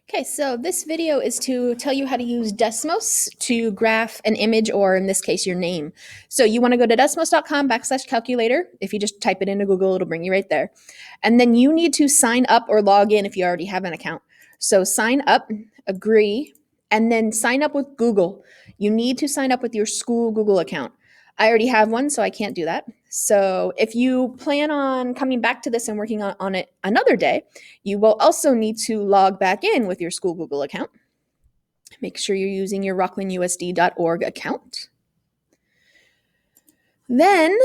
Okay, so this video is to tell you how to use Desmos to graph an image, or in this case, your name. So you want to go to desmos.com/calculator. If you just type it into Google, it'll bring you right there. And then you need to sign up or log in if you already have an account. So sign up, agree, and then sign up with Google. You need to sign up with your school Google account. I already have one, so I can't do that. So if you plan on coming back to this and working on it another day, you will also need to log back in with your school Google account. Make sure you're using your rocklandusd.org account. Then,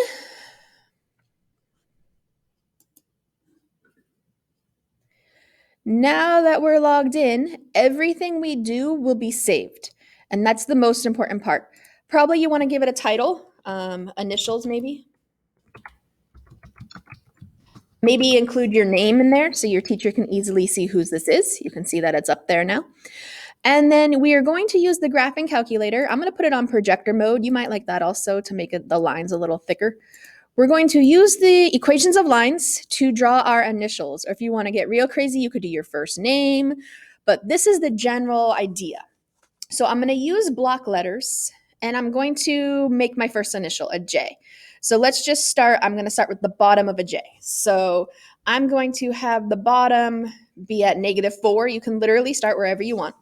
now that we're logged in, everything we do will be saved. And that's the most important part. Probably you want to give it a title, initials maybe. Maybe include your name in there so your teacher can easily see whose this is. You can see that it's up there now. And then we are going to use the graphing calculator. I'm going to put it on projector mode. You might like that also to make the lines a little thicker. We're going to use the equations of lines to draw our initials. Or if you want to get real crazy, you could do your first name. But this is the general idea. So I'm going to use block letters, and I'm going to make my first initial a J. So let's just start. I'm going to start with the bottom of a J. So I'm going to have the bottom be at -4. You can literally start wherever you want.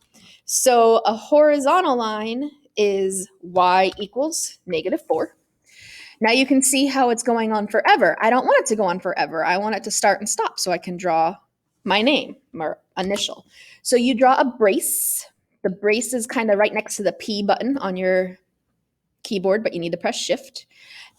So a horizontal line is y equals -4. Now you can see how it's going on forever. I don't want it to go on forever. I want it to start and stop so I can draw my name or initial. So you draw a brace. The brace is kind of right next to the P button on your keyboard, but you need to press Shift.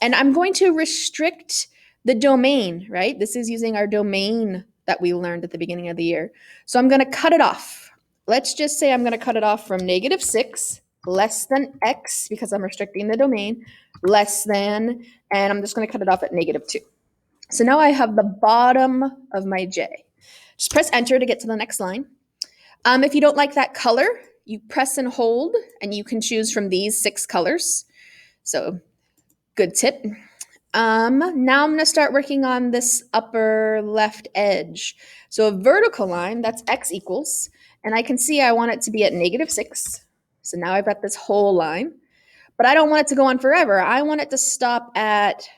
And I'm going to restrict the domain, right? This is using our domain that we learned at the beginning of the year. So I'm going to cut it off. Let's just say I'm going to cut it off from -6 less than x, because I'm restricting the domain, less than, and I'm just going to cut it off at -2. So now I have the bottom of my J. Just press enter to get to the next line. If you don't like that color, you press and hold, and you can choose from these 6 colors. So good tip. Now I'm going to start working on this upper left edge. So a vertical line, that's x equals, and I can see I want it to be at -6. So now I've got this whole line, but I don't want it to go on forever. I want it to stop at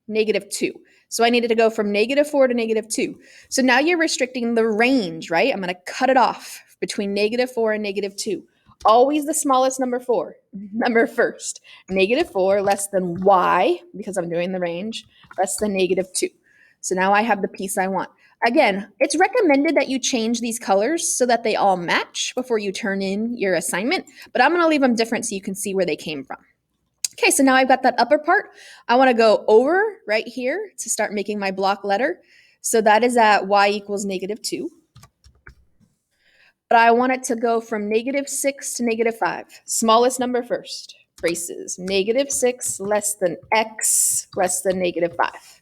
-2. So I needed to go from -4 to -2. So now you're restricting the range, right? I'm going to cut it off between -4 and -2. Always the smallest number first. -4 less than y, because I'm doing the range, less than -2. So now I have the piece I want. Again, it's recommended that you change these colors so that they all match before you turn in your assignment, but I'm going to leave them different so you can see where they came from. Okay, so now I've got that upper part. I want to go over right here to start making my block letter. So that is at y equals -2. But I want it to go from -6 to -5. Smallest number first. Braces. -6 less than x less than -5.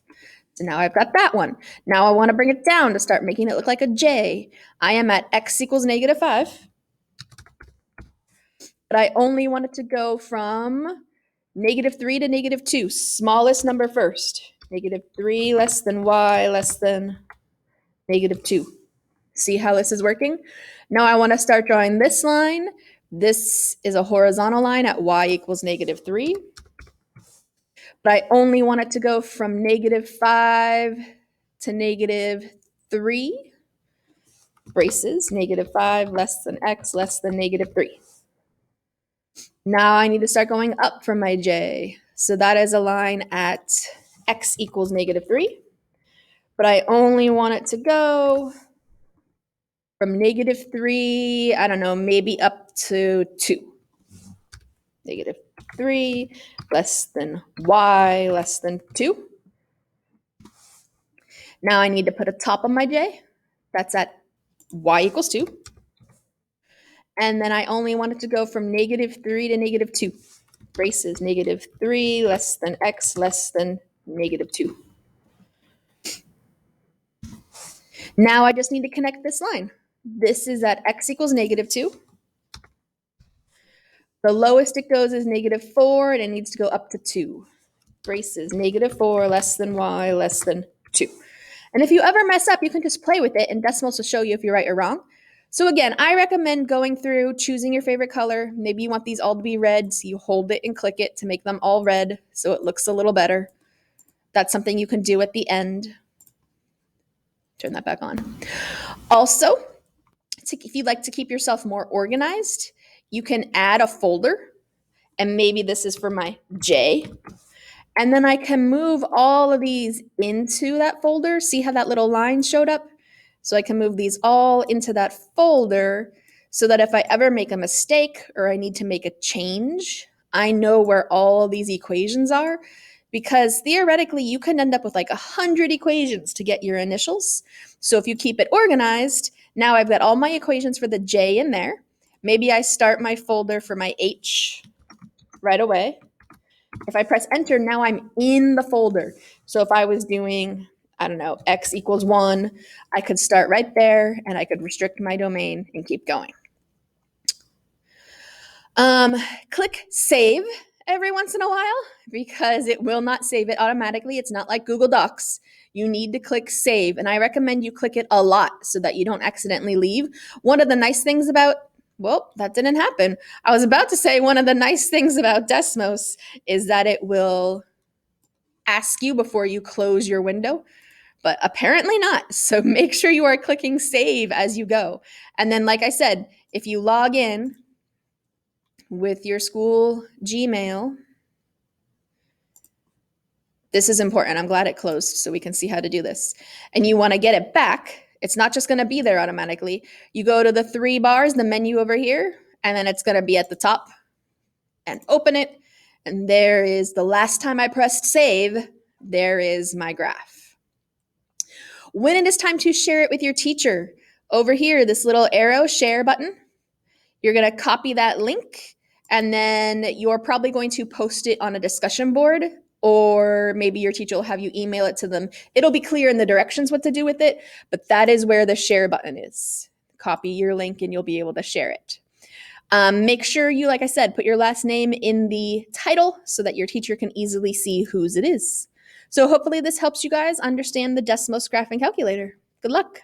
So now I've got that one. Now I want to bring it down to start making it look like a J. I am at x equals -5. But I only want it to go from -3 to -2. Smallest number first. -3 less than y less than -2. See how this is working? Now I want to start drawing this line. This is a horizontal line at y equals -3. But I only want it to go from -5 to -3. Braces, -5 less than x less than -3. Now I need to start going up from my J. So that is a line at x equals -3. But I only want it to go from -3, I don't know, maybe up to 2. -3 less than y less than 2. Now I need to put a top on my J. That's at y equals 2. And then I only want it to go from -3 to -2. Braces, -3 less than x less than -2. Now I just need to connect this line. This is at x equals -2. The lowest it goes is -4, and it needs to go up to 2. Braces, -4 less than y less than 2. And if you ever mess up, you can just play with it, and Desmos will show you if you're right or wrong. So again, I recommend going through, choosing your favorite color. Maybe you want these all to be red, so you hold it and click it to make them all red so it looks a little better. That's something you can do at the end. Turn that back on. Also, if you'd like to keep yourself more organized, you can add a folder, and maybe this is for my J. And then I can move all of these into that folder. See how that little line showed up? So I can move these all into that folder so that if I ever make a mistake or I need to make a change, I know where all these equations are. Because theoretically, you can end up with like 100 equations to get your initials. So if you keep it organized, now I've got all my equations for the J in there. Maybe I start my folder for my H right away. If I press enter, now I'm in the folder. So if I was doing, I don't know, x equals 1, I could start right there and I could restrict my domain and keep going. Click save every once in a while because it will not save it automatically. It's not like Google Docs. You need to click save, and I recommend you click it a lot so that you don't accidentally leave. One of the nice things about that didn't happen. I was about to say one of the nice things about Desmos is that it will ask you before you close your window, but apparently not. So make sure you are clicking save as you go. And then, like I said, if you log in with your school Gmail, this is important. I'm glad it closed so we can see how to do this. And you want to get it back. It's not just going to be there automatically. You go to the 3 bars, the menu over here, and then it's going to be at the top, and open it. And there is the last time I pressed save, there is my graph. When it is time to share it with your teacher, over here, this little arrow share button, you're going to copy that link, and then you're probably going to post it on a discussion board, or maybe your teacher will have you email it to them. It'll be clear in the directions what to do with it, but that is where the share button is. Copy your link and you'll be able to share it. Make sure you, like I said, put your last name in the title so that your teacher can easily see whose it is. So hopefully this helps you guys understand the Desmos graphing calculator. Good luck.